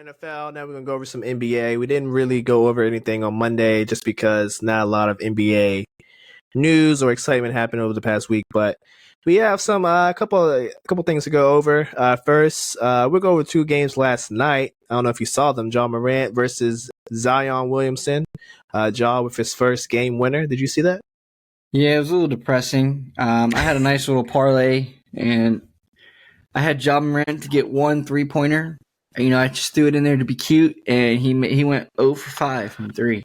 NFL. Now we're gonna go over some NBA. We didn't really go over anything on Monday just because not a lot of NBA news or excitement happened over the past week. But we have some couple things to go over. First, we'll go over two games last night. I don't know if you saw them. John Morant versus Zion Williamson. Ja with his first game winner. Did you see that? Yeah, it was a little depressing. I had a nice little parlay, and I had Ja Morant to get 1 3-pointer. I just threw it in there to be cute, and he went 0 for 5 from 3.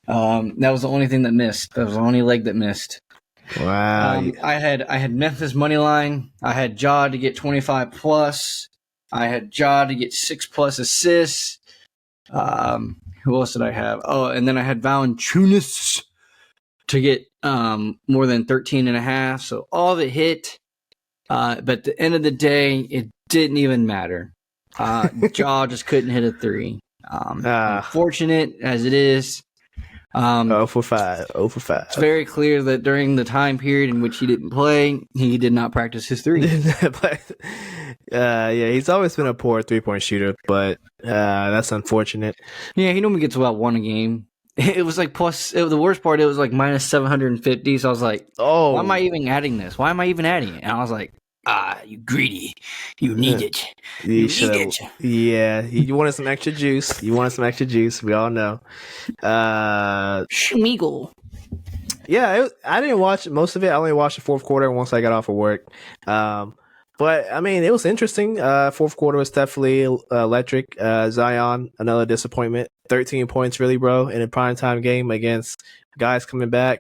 That was the only thing that missed. That was the only leg that missed. Wow. I had Memphis money line. I had Ja to get 25 plus. I had Ja to get 6 plus assists. Who else did I have? Oh, and then I had Valanciunas to get more than 13.5. So all of it hit. But at the end of the day, it didn't even matter. Ja just couldn't hit a 3. Unfortunate as it is. 0 for 5. 0 for 5. It's very clear that during the time period in which he didn't play, he did not practice his 3. Yeah, he's always been a poor 3-point shooter, but that's unfortunate. Yeah, he normally gets about 1 a game. It was like the worst part, it was like minus 750. So I was like, oh, why am I even adding this? Why am I even adding it? And I was like, you greedy. You need it. You need it. Yeah, you wanted some extra juice. We all know. Schmeagle. Yeah, I didn't watch most of it. I only watched the fourth quarter once I got off of work. But, I mean, it was interesting. Fourth quarter was definitely electric. Zion, another disappointment. 13 points, really, bro, in a primetime game against guys coming back.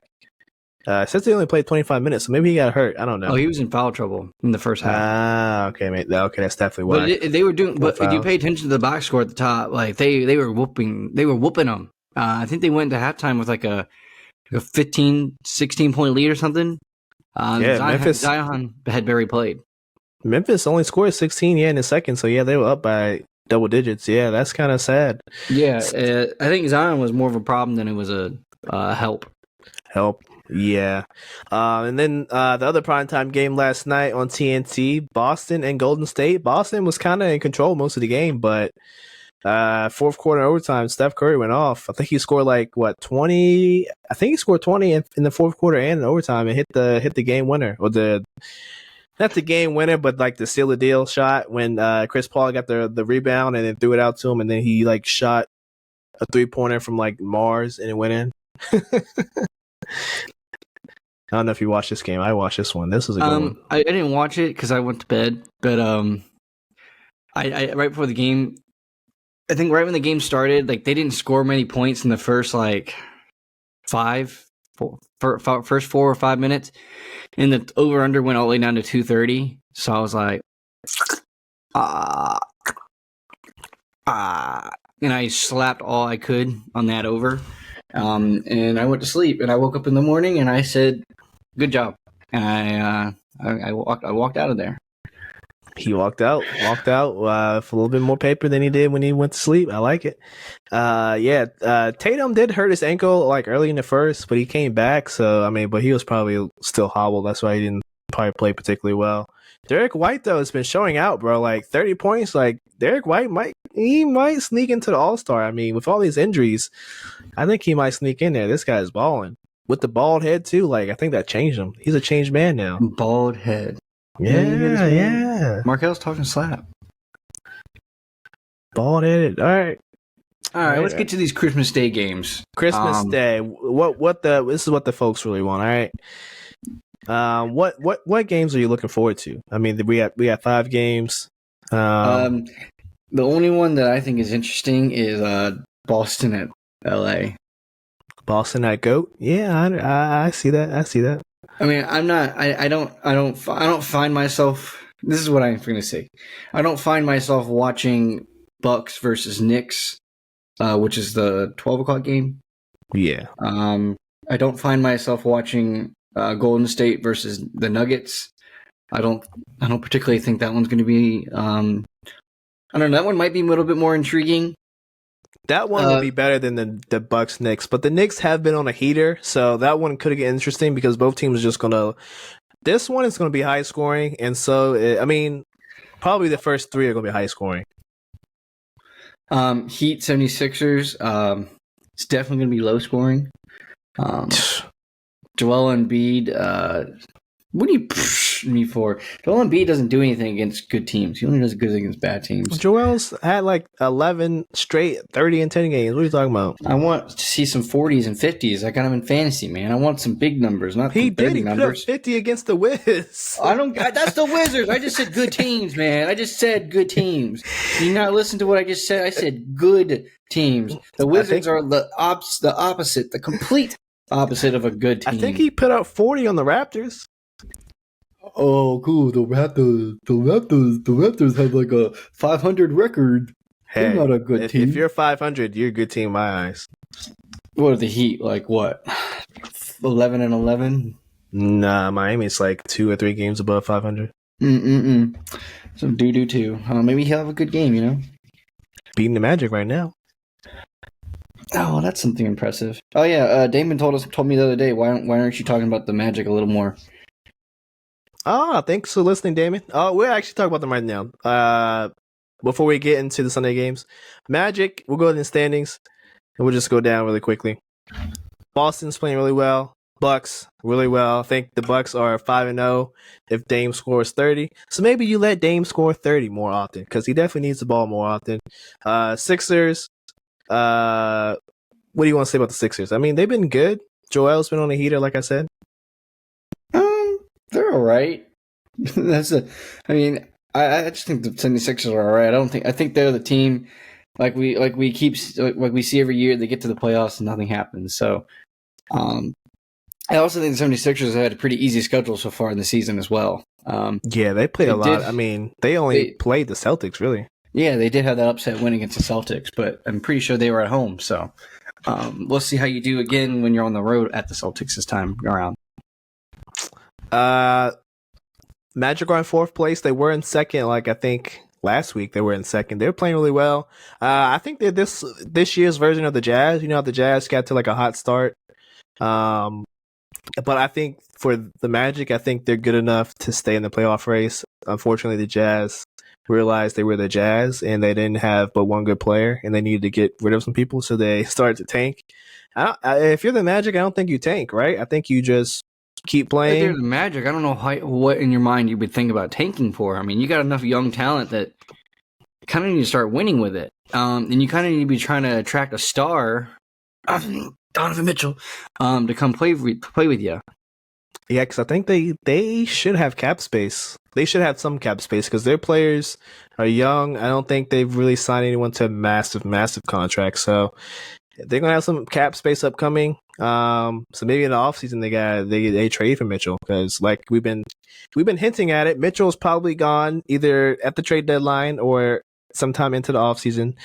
Since he only played 25 minutes, so maybe he got hurt. I don't know. Oh, he was in foul trouble in the first half. Okay, mate. Okay, that's definitely why. But they were doing. But if you pay attention to the box score at the top, like they were whooping them. I think they went to halftime with like a 15, 16 point lead or something. Zion had barely played. Memphis only scored 16 in the second, so yeah, they were up by double digits. Yeah, that's kind of sad. Yeah, I think Zion was more of a problem than it was a help. Yeah. And then the other primetime game last night on TNT, Boston and Golden State. Boston was kind of in control most of the game, but fourth quarter overtime, Steph Curry went off. I think he scored 20. I think he scored 20 in the fourth quarter and in overtime and hit the game winner, or not the game winner, but like the seal the deal shot when Chris Paul got the rebound and then threw it out to him, and then he shot a 3-pointer from Mars and it went in. I don't know if you watched this game. I watched this one. This was a good one. I didn't watch it because I went to bed, but I right before the game, I think right when the game started, they didn't score many points in the first first 4 or 5 minutes, and the over under went all the way down to 230. So I was like, and I slapped all I could on that over. And I went to sleep, and I woke up in the morning, and I said, "Good job." And I walked out of there. He walked out with a little bit more paper than he did when he went to sleep. I like it. Tatum did hurt his ankle early in the first, but he came back. So but he was probably still hobbled. That's why he didn't probably play particularly well. Derek White though has been showing out, bro. 30 points. Derek White might sneak into the All-Star. With all these injuries, I think he might sneak in there. This guy's balling with the bald head too. I think that changed him. He's a changed man now. Bald head. Yeah. Markel's talking slap. Bald headed. All right. Let's get to these Christmas Day games. Christmas Day. This is what the folks really want. All right. What games are you looking forward to? We have 5 games. The only one that I think is interesting is Boston at LA. Boston at GOAT. Yeah, I see that. I don't find myself. This is what I'm going to say. I don't find myself watching Bucks versus Knicks, which is the 12 o'clock game. Yeah. I don't find myself watching Golden State versus the Nuggets. I don't particularly think that one's going to be. I don't know. That one might be a little bit more intriguing. That one would be better than the Bucks Knicks, but the Knicks have been on a heater, so that one could get interesting because both teams are just gonna. This one is gonna be high scoring, and so probably the first 3 are gonna be high scoring. Heat 76ers. It's definitely going to be low scoring. Joel Embiid. What do you me for? Joel Embiid doesn't do anything against good teams. He only does good against bad teams. Joel's had like 11 straight 30 and 10 games. What are you talking about? I want to see some 40s and 50s. I got him in fantasy, man. I want some big numbers, not He the did. He numbers. put up 50 against the Wiz. That's the Wizards. I just said good teams, man. I just said good teams. You not listen to what I just said? I said good teams. The Wizards are the opposite, the complete opposite of a good team. I think he put up 40 on the Raptors. Oh, cool. The Raptors have like a 500 record. Hey, they're not a good team. If you're 500, you're a good team in my eyes. What are the Heat? Like what? 11 and 11? Nah, Miami's like 2 or 3 games above 500. So do too. Maybe he'll have a good game, you know? Beating the Magic right now. Oh, well, that's something impressive. Oh yeah, Damon told me the other day. Why aren't you talking about the Magic a little more? Thanks for listening, Damon. We're actually talking about them right now. Before we get into the Sunday games, Magic, we'll go in the standings, and we'll just go down really quickly. Boston's playing really well. Bucks, really well. I think the Bucks are 5-0 if Dame scores 30. So maybe you let Dame score 30 more often, because he definitely needs the ball more often. Sixers, what do you want to say about the Sixers? I mean, they've been good. Joel's been on a heater, like I said. They're all right. I just think the 76ers are all right. I think they're the team like we see every year. They get to the playoffs and nothing happens. So, I also think the 76ers have had a pretty easy schedule so far in the season as well. Yeah, they played a lot. I mean, they only played the Celtics, really. Yeah, they did have that upset win against the Celtics, but I'm pretty sure they were at home. So, we'll see how you do again when you're on the road at the Celtics this time around. Magic are in 4th place. They were in 2nd, like I think last week they were in 2nd. They're playing really well. I think they're this year's version of the Jazz. You know how the Jazz got to like a hot start. But I think for the Magic, I think they're good enough to stay in the playoff race. Unfortunately, the Jazz realized they were the Jazz and they didn't have but one good player and they needed to get rid of some people, so they started to tank. If you're the Magic, I don't think you tank, right? I think you just keep playing. If you're the Magic, I don't know what in your mind you would think about tanking for. I mean, you got enough young talent that kind of need to start winning with it. And you kind of need to be trying to attract a star, Donovan Mitchell, to come play with you. Yeah, because I think they should have cap space. They should have some cap space because their players are young. I don't think they've really signed anyone to massive contracts. So they're gonna have some cap space upcoming. So maybe in the offseason they trade for Mitchell because like we've been hinting at it. Mitchell's probably gone either at the trade deadline or sometime into the offseason,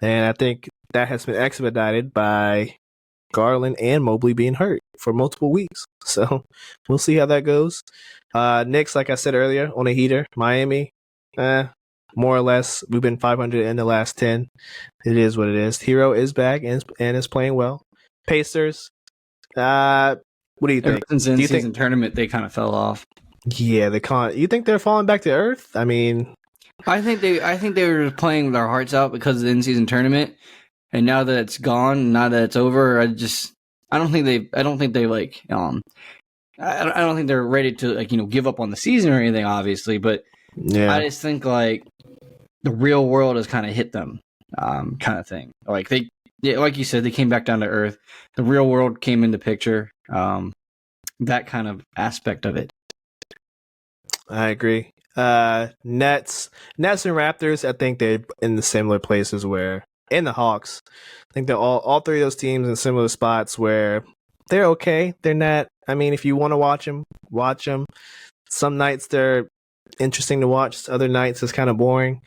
and I think that has been expedited by Garland and Mobley being hurt for multiple weeks. So we'll see how that goes. Knicks, like I said earlier, on a heater. Miami, more or less, we've been 500 in the last 10. It is what it is. Hero is back and is playing well. Pacers, what do you think? Since the in-season tournament, they kind of fell off. Yeah, they can't. You think they're falling back to earth? I mean, I think they were playing with their hearts out because of the in-season tournament, and now that it's gone, now that it's over, I don't think they're ready to give up on the season or anything, obviously, but yeah. I just think like the real world has kind of hit them, kind of thing. Like like you said, they came back down to earth. The real world came into picture. That kind of aspect of it. I agree. Nets and Raptors, I think they're in the similar places and the Hawks. I think they're all three of those teams in similar spots where they're okay. They're not. I mean, if you want to watch them, watch them. Some nights they're interesting to watch. Other nights it's kind of boring.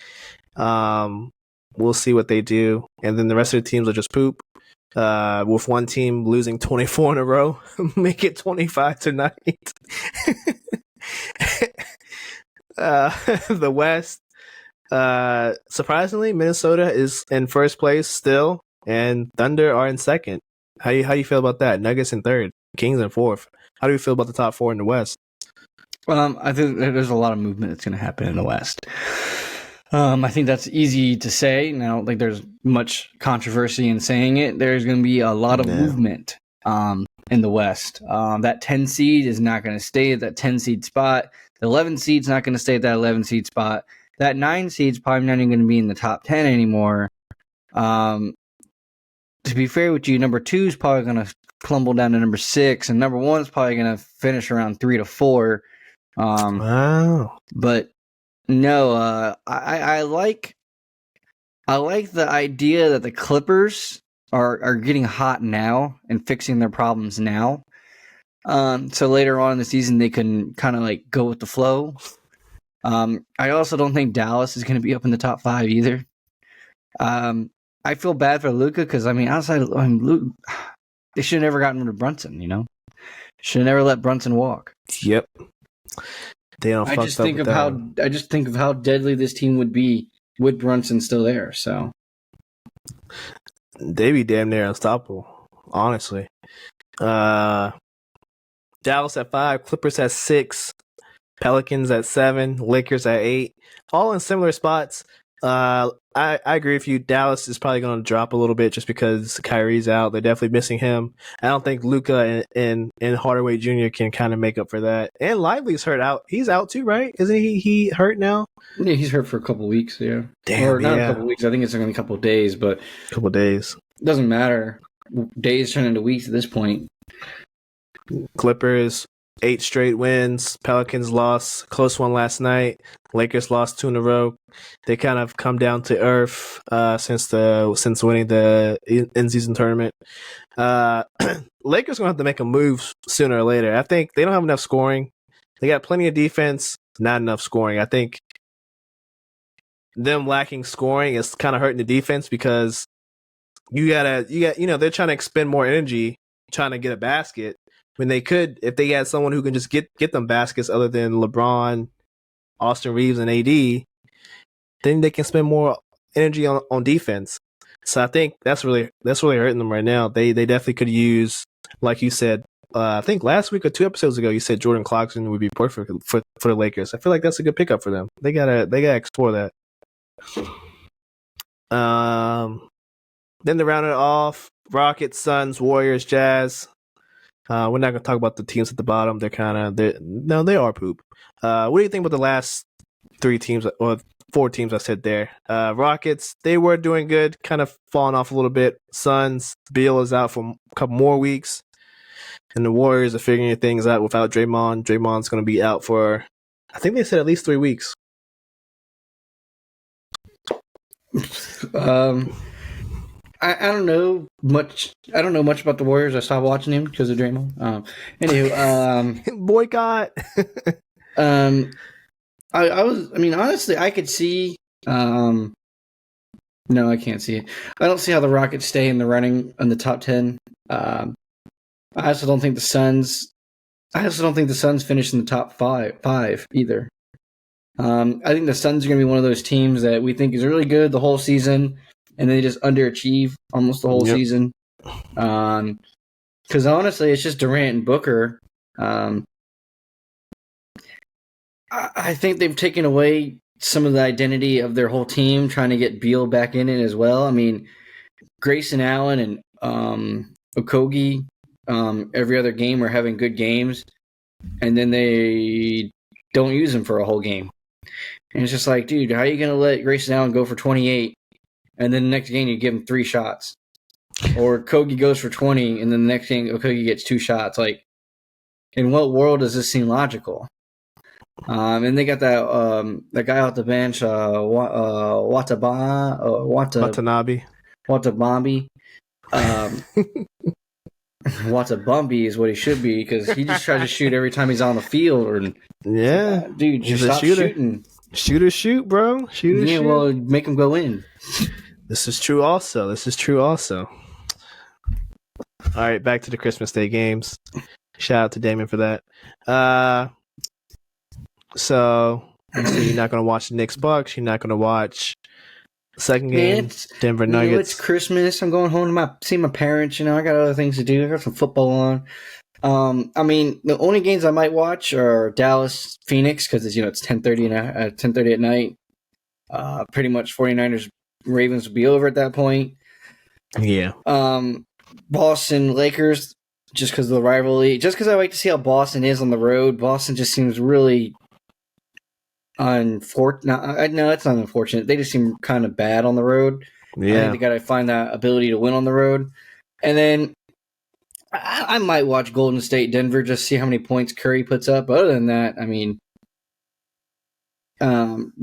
We'll see what they do, and then the rest of the teams will just poop. With one team losing 24 in a row, make it 25 tonight. The West. Surprisingly, Minnesota is in first place still, and Thunder are in second. How you feel about that? Nuggets in third, Kings in fourth. How do you feel about the top four in the West? I think there's a lot of movement that's going to happen in the West. I think that's easy to say. Now, like there's much controversy in saying it. There's going to be a lot of movement in the West. That 10 seed is not going to stay at that 10 seed spot. The 11 seed's not going to stay at that 11 seed spot. That 9 seed's probably not even going to be in the top 10 anymore. To be fair with you, number 2 is probably going to crumble down to number 6, and number 1 is probably going to finish around 3 to 4. Wow. But no, I like the idea that the Clippers are getting hot now and fixing their problems now. So later on in the season they can kind of like go with the flow. I also don't think Dallas is going to be up in the top 5 either. I feel bad for Luka because Luka, they should have never gotten rid of Brunson. You know, should have never let Brunson walk. Yep. They don't. I just think of how deadly this team would be with Brunson still there. So they'd be damn near unstoppable, honestly. Dallas at 5, Clippers at 6, Pelicans at 7, Lakers at 8, all in similar spots. I agree with you. Dallas is probably going to drop a little bit just because Kyrie's out. They're definitely missing him. I don't think Luka and Hardaway Jr. can kind of make up for that. And Lively's hurt out. He's out too, right? Isn't he hurt now? Yeah, he's hurt for a couple of weeks. Yeah, damn. Not a couple of weeks. I think it's only a couple of days, but a couple of days. Doesn't matter. Days turn into weeks at this point. Clippers 8 straight wins. Pelicans lost close one last night. Lakers lost 2 in a row. They kind of come down to earth since winning the in-season tournament. Lakers gonna have to make a move sooner or later. I think they don't have enough scoring. They got plenty of defense, not enough scoring. I think them lacking scoring is kind of hurting the defense because they're trying to expend more energy trying to get a basket. When they could, if they had someone who can just get them baskets other than LeBron, Austin Reeves, and AD, then they can spend more energy on defense. So I think that's really hurting them right now. They definitely could use, like you said, I think last week or 2 episodes ago, you said Jordan Clarkson would be perfect for the Lakers. I feel like that's a good pickup for them. They gotta explore that. Then to round it off, Rockets, Suns, Warriors, Jazz. We're not going to talk about the teams at the bottom. They are poop. What do you think about the last 3 teams or 4 teams I said there? Rockets, they were doing good, kind of falling off a little bit. Suns, Beal is out for a couple more weeks. And the Warriors are figuring things out without Draymond. Draymond's going to be out for, I think they said at least 3 weeks. I don't know much. I don't know much about the Warriors. I stopped watching him because of Draymond. Boycott. Honestly, I could see. No, I can't see it. I don't see how the Rockets stay in the running in the top 10. I also don't think the Suns. Finish in the top five either. I think the Suns are going to be one of those teams that we think is really good the whole season. And they just underachieve almost the whole season. Because honestly, it's just Durant and Booker. I think they've taken away some of the identity of their whole team, trying to get Beal back in it as well. I mean, Grayson Allen and Okogie every other game are having good games, and then they don't use them for a whole game. And it's just like, dude, how are you going to let Grayson Allen go for 28? And then the next game, you give him 3 shots. Or Kogi goes for 20, and then the next game, Kogi gets 2 shots. Like, in what world does this seem logical? And they got that guy off the bench, Watanabe. Watabambi is what he should be because he just tries to shoot every time he's on the field. Yeah. Dude, just stop shooting. Shoot, bro. Shoot. Well, make him go in. This is true also. All right, back to the Christmas Day games. Shout out to Damon for that. So you're not going to watch the Knicks Bucks. You're not going to watch the second game, Denver Nuggets. It's Christmas. I'm going home to see my parents. I got other things to do. I got some football on. The only games I might watch are Dallas, Phoenix, because it's 10:30 at night. Pretty much 49ers Ravens would be over at that point. Yeah. Boston Lakers, just because of the rivalry, just because I like to see how Boston is on the road. Boston just seems really unfortunate. No, that's not unfortunate. They just seem kind of bad on the road. Yeah. I think they got to find that ability to win on the road. And then I might watch Golden State Denver just see how many points Curry puts up. Other than that, I mean,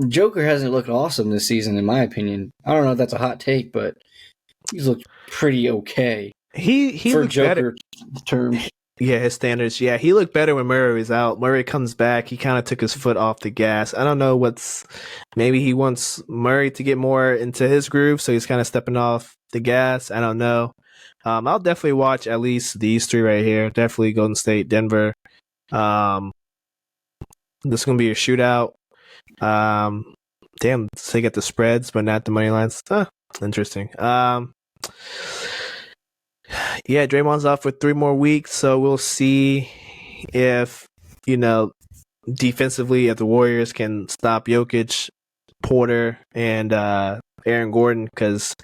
Joker hasn't looked awesome this season, in my opinion. I don't know if that's a hot take, but he's looked pretty okay. He for Joker better. terms. Yeah, his standards. Yeah, he looked better when Murray was out. Murray comes back. He kind of took his foot off the gas. I don't know maybe he wants Murray to get more into his groove, so he's kind of stepping off the gas. I don't know. I'll definitely watch at least these three right here. Definitely Golden State, Denver. This is going to be a shootout. Damn, so they get the spreads, but not the money lines. Interesting. Yeah, Draymond's off for 3 more weeks, so we'll see if, defensively, if the Warriors can stop Jokic, Porter, and Aaron Gordon, because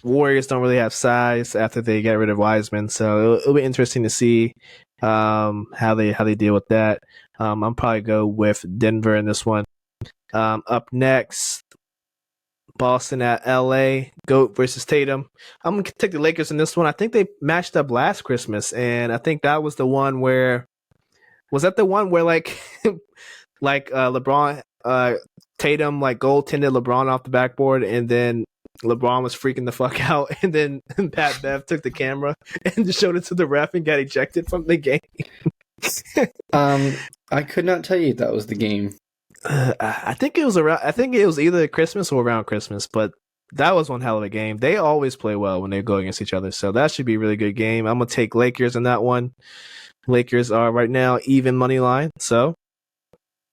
Warriors don't really have size after they get rid of Wiseman, so it'll be interesting to see how they deal with that. I'll probably go with Denver in this one. Up next, Boston at LA, GOAT versus Tatum. I'm going to take the Lakers in this one. I think they matched up last Christmas, and I think that was the one where like LeBron, Tatum like goaltended LeBron off the backboard, and then LeBron was freaking the fuck out, and then Pat Bev took the camera and just showed it to the ref and got ejected from the game. I could not tell you if that was the game. I think it was either Christmas or around Christmas, but that was one hell of a game. They always play well when they go against each other, so that should be a really good game. I'm gonna take Lakers in that one. Lakers are right now even money line, so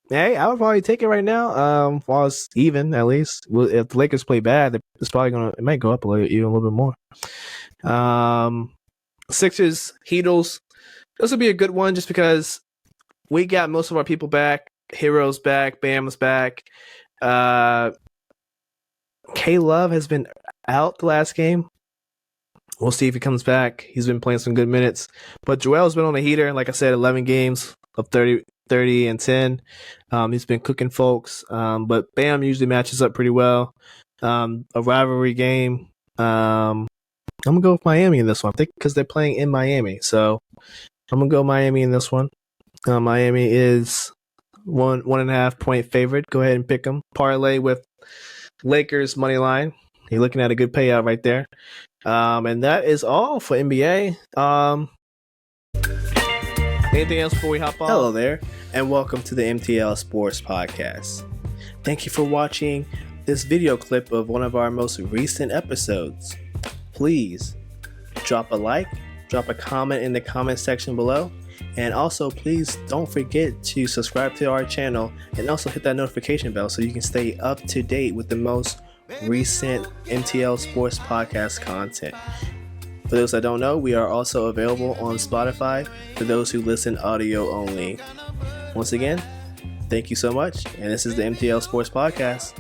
hey, I would probably take it right now. While it's even, at least. Well, if the Lakers play bad, it might go up even a little bit more. Sixers, Heatles. This will be a good one just because we got most of our people back. Hero's back. Bam's back. K-Love has been out the last game. We'll see if he comes back. He's been playing some good minutes. But Joel's been on a heater. Like I said, 11 games of 30 and 10. He's been cooking folks. But Bam usually matches up pretty well. A rivalry game. I'm going to go with Miami in this one. I think because they're playing in Miami. So I'm going to go Miami in this one. Miami is 1.5 point favorite. Go ahead and pick them. Parlay with Lakers money line. You're looking at a good payout right there. And that is all for NBA. Anything else before we hop on? Hello there, and welcome to the MTL Sports Podcast. Thank you for watching this video clip of one of our most recent episodes. Please drop a like, drop a comment in the comment section below. And also, please don't forget to subscribe to our channel and also hit that notification bell so you can stay up to date with the most recent MTL Sports Podcast content. For those that don't know, we are also available on Spotify for those who listen audio only. Once again, thank you so much, and this is the MTL Sports Podcast.